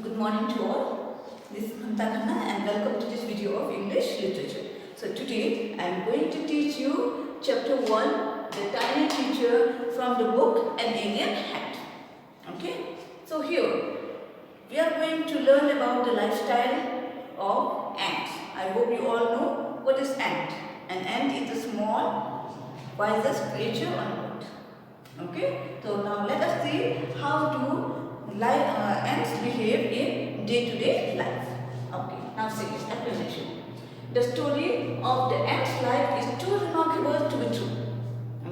Good morning to all. This is Mamta Khanna and welcome to this video of English literature. So today I am going to teach you Chapter 1, The Tiny Creature from the book An Alien Hat. Okay? So here we are going to learn about the lifestyle of ants. I hope you all know what is ant. An ant is a small, wisest creature on earth. Okay? So now let us see how to ants behave in day-to-day life. Okay, now see this explanation. The story of the ant's life is too remarkable to be true.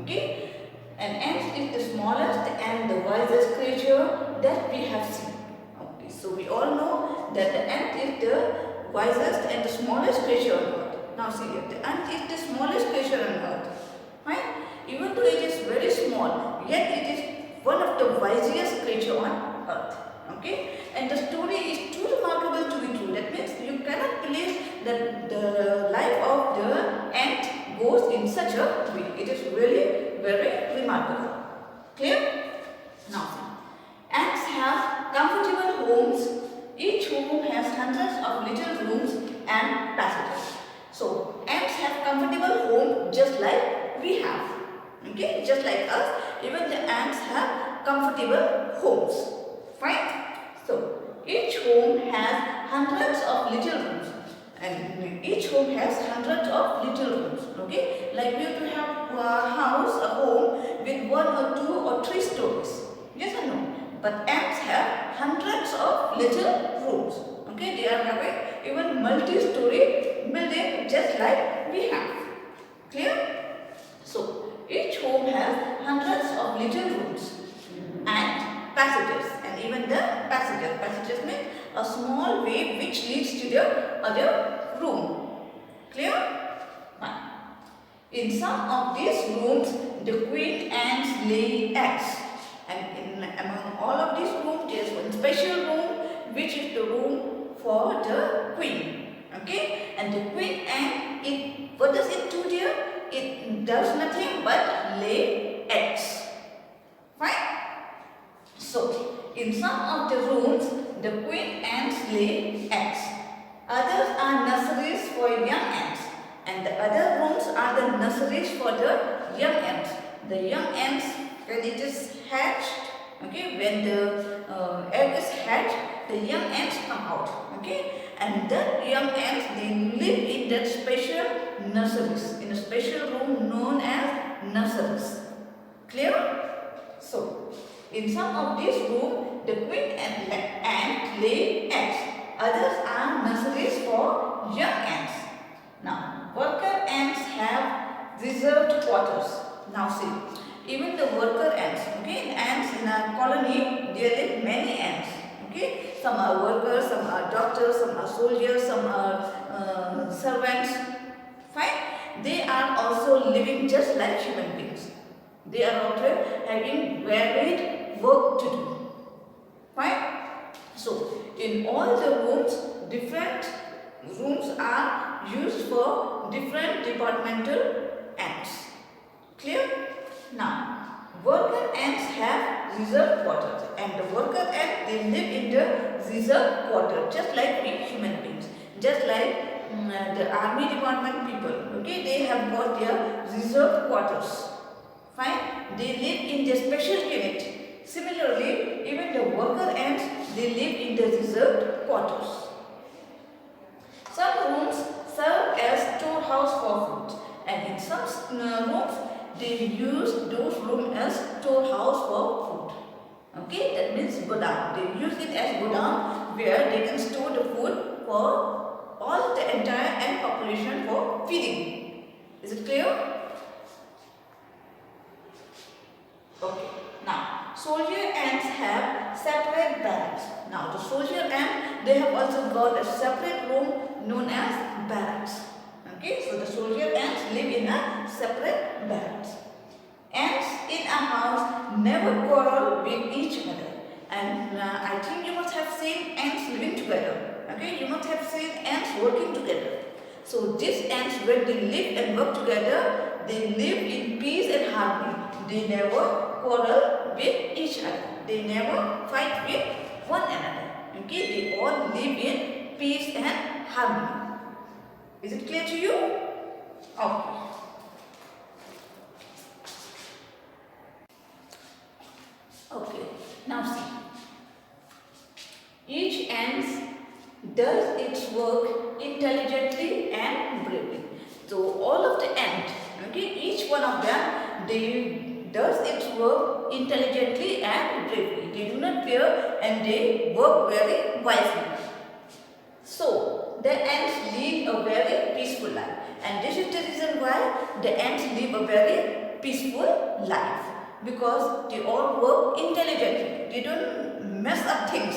Okay, an ant is the smallest and the wisest creature that we have seen. Okay, so we all know that the ant is the wisest and the smallest creature on earth. Now see here, the ant is the smallest creature on earth. Right? Even though it is very small, yet it is one of the wisest creature on earth. Okay, and the story is too remarkable to be true. That means you cannot believe that the life of the ant goes in such a way. It is really very remarkable. Clear? Now see. Ants have comfortable homes. Each home has hundreds of little rooms and passages. So ants have comfortable home just like we have. Okay, just like us, even the ants have comfortable homes. Fine. So each home has hundreds of little rooms, and each home has hundreds of little rooms. Okay, like we have to have a house, a home with 1 or 2 or 3 stories. Yes or no? But ants have hundreds of little rooms. Okay, they are having even multi-story building just like we have. Clear? So each home has hundreds of little rooms and passages, and even the passages mean a small way which leads to the other room. Clear? Fine. In some of these rooms, the queen ants lay eggs, and among all of these rooms, there is one special room which is the room for the queen. Okay, and the queen ant, what does it do there? It does nothing but lay eggs. Fine? So, in some of the rooms, the queen ants lay eggs. Others are nurseries for young ants, and the other rooms are the nurseries for the young ants. The young ants, when it is hatched, okay, when the egg is hatched, the young ants come out, okay, and the young ants, they live in that special nurseries, in a special room known as nurseries. Clear? So, in some of these rooms, the queen ant lay eggs. Others are nurseries for young ants. Now, worker ants have reserved quarters. Now see, even the worker ants, okay, ants in a colony, there live many ants. Okay, some are workers, some are doctors, some are soldiers, some are servants. Fine, they are also living just like human beings. They are also having varied work to do. Fine. So, in all the rooms, different rooms are used for different departmental ants. Clear? Now, worker ants have reserved quarters, and the worker ants, they live in the reserved quarter just like we human beings, just like the army department people. Okay, they have got their reserved quarters. Fine, they live in the special unit. Similarly, even the worker ants, they live in the reserved quarters. Some rooms serve as storehouse for food, and in some rooms, they use those rooms as storehouse for food. Okay, that means godown. They use it as godown where they can store the food for all the entire ant population for feeding. Is it clear? Okay. Now, soldier ants have separate barracks. Now, the soldier ant, they have also got a separate room known as barracks. Okay, so the soldier ants live in a separate barracks. Ants in a house never quarrel with each other, and I think you must have seen ants living together. Okay, you must have seen ants working together. So these ants, when they live and work together, they live in peace and harmony. They never quarrel with each other. They never fight with one another. Okay, they all live in peace and harmony. Is it clear to you? Okay. Okay, now see. Each ant does its work intelligently and bravely. So all of the ants, okay, each one of them, they does its work intelligently and bravely. They do not fear and they work very wisely. So the ants lead a very peaceful life, and this is the reason why the ants live a very peaceful life, because they all work intelligently. They don't mess up things.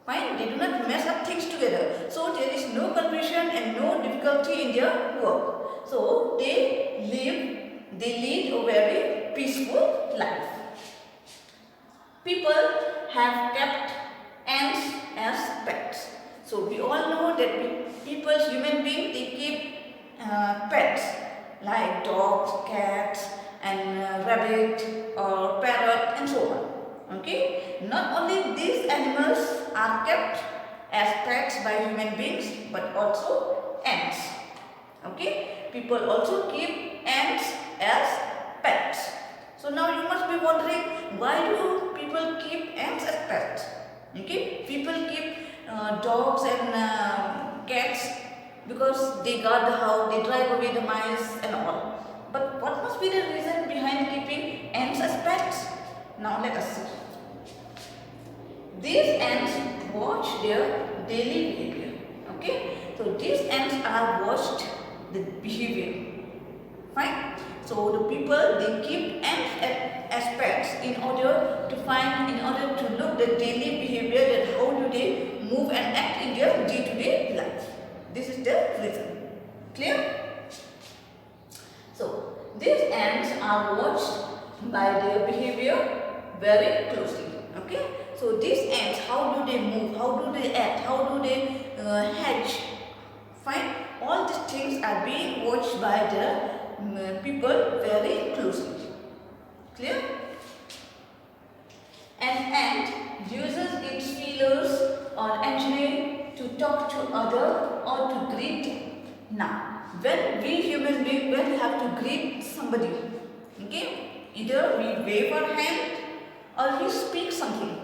Fine, they do not mess up things together. So there is no confusion and no difficulty in their work. So they lead a very peaceful life. People have kept ants as pets. So we all know that people, human beings, they keep pets like dogs, cats, and rabbit or parrot and so on. Okay, not only these animals are kept as pets by human beings, but also ants. Okay, people also keep ants as pets. So now you must be wondering, why do people keep ants as pets? Okay, people keep dogs and cats because they guard the house, they drive away the mice and all. But what must be the reason behind keeping ants as pets? Now let us see. These ants watch their daily behavior. Okay, so these ants are watched the behavior. Fine. So the people, they keep ants as pets in order to look the daily behavior, that how do they move and act in their day-to-day life. This is the reason. Clear? So these ants are watched by their behavior very closely. Okay. So these ants, how do they move? How do they act? How do they hatch? Fine. All these things are being watched by the people very closely. Clear? An ant uses its feelers or antennae to talk to other or to greet. Now, when we human beings, when we have to greet somebody, okay, either we wave our hand or we speak something.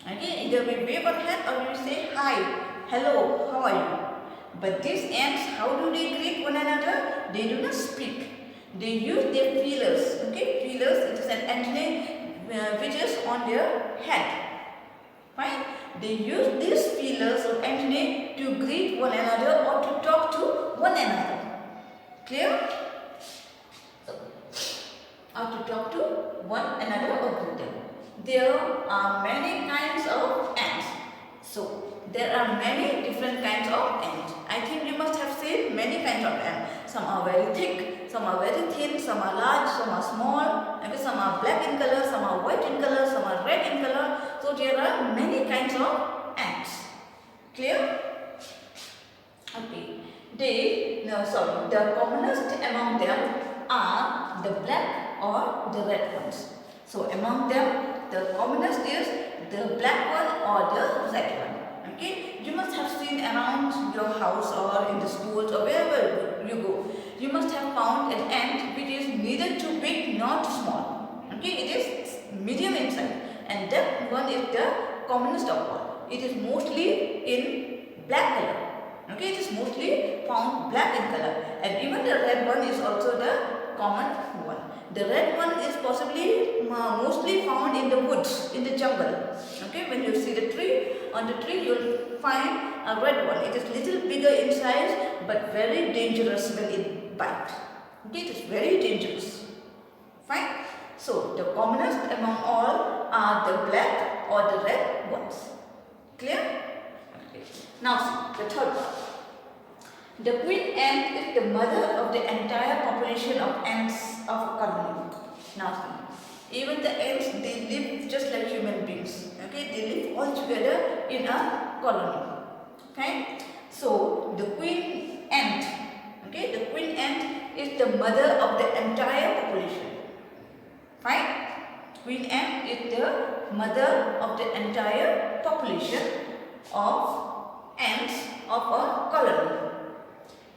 Okay, either we wave our hand or we say hi, hello, how are you? But these ants, how do they greet one another? They do not speak. They use their feelers. Okay, feelers, it is an antennae which is on their head. Fine. They use these feelers or antennae to greet one another or to talk to one another. Clear? So, or to talk to one another or greet them. There are many kinds of ants. So, there are many different kinds of ants. I think you must have seen many kinds of ants. Some are very thick, some are very thin, some are large, some are small, maybe some are black in color, some are white in color, some are red in color. So there are many kinds of ants. Clear? Okay. The commonest among them are the black or the red ones. So among them, the commonest is the black one or the red one. Okay, you must have seen around your house or in the schools or wherever you go. You must have found an ant which is neither too big nor too small. Okay, it is medium in size, and that one is the commonest of all. It is mostly in black color. Okay, it is mostly found black in color, and even the red one is also the common one. The red one is possibly mostly found in the woods, in the jungle. Okay, when you see the tree, on the tree you will find a red one. It is little bigger in size but very dangerous when it bites. Okay, it is very dangerous. Fine. So the commonest among all are the black or the red ones. Clear? Okay. Now see the third one. The queen ant is the mother of the entire population of ants of a colony. Now see, even the ants, they live just like human beings. Okay, they live all together in a colony. Okay, so the queen ant, okay, the queen ant is the mother of the entire population. Fine, queen ant is the mother of the entire population of ants of a colony.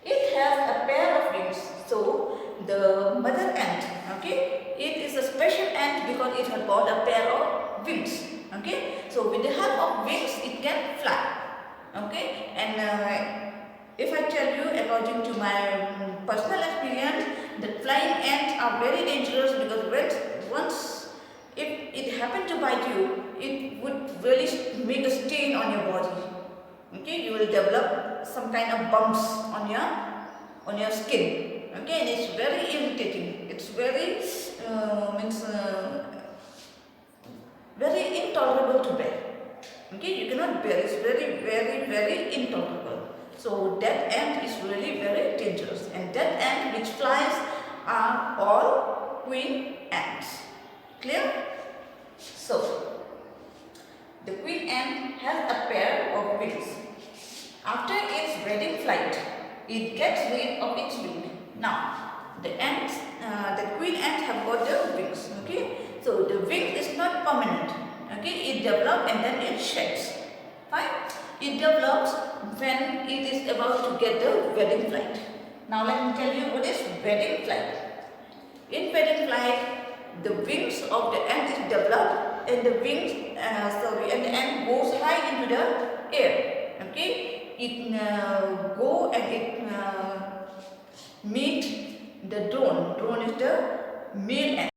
It has a pair of wings. So the mother ant, okay, it is a special ant because it has got a pair of wings. Okay, so with the help of wings it can fly. Okay, and if I tell you according to my personal experience, that flying ants are very dangerous because once if it happened to bite you, it would really make a stain on your body. Okay, you will develop some kind of bumps on your skin. Okay, and it's very irritating. It's very very intolerable to bear. Okay, you cannot bear. It's very intolerable. So that ant is really very dangerous, and that ant which flies are all queen ants. Clear? So the queen ant has a pair of wings. After its wedding flight, it gets rid of its wing. Now, the queen ant have got the wings. Okay, so the wing is not permanent. Okay, it develops and then it sheds. Fine. It develops when it is about to get the wedding flight. Now let me tell you what is wedding flight. In wedding flight, the wings of the ant is developed, and the and the ant goes high into the air. Okay. It go and it meet the drone. Drone is the male ant.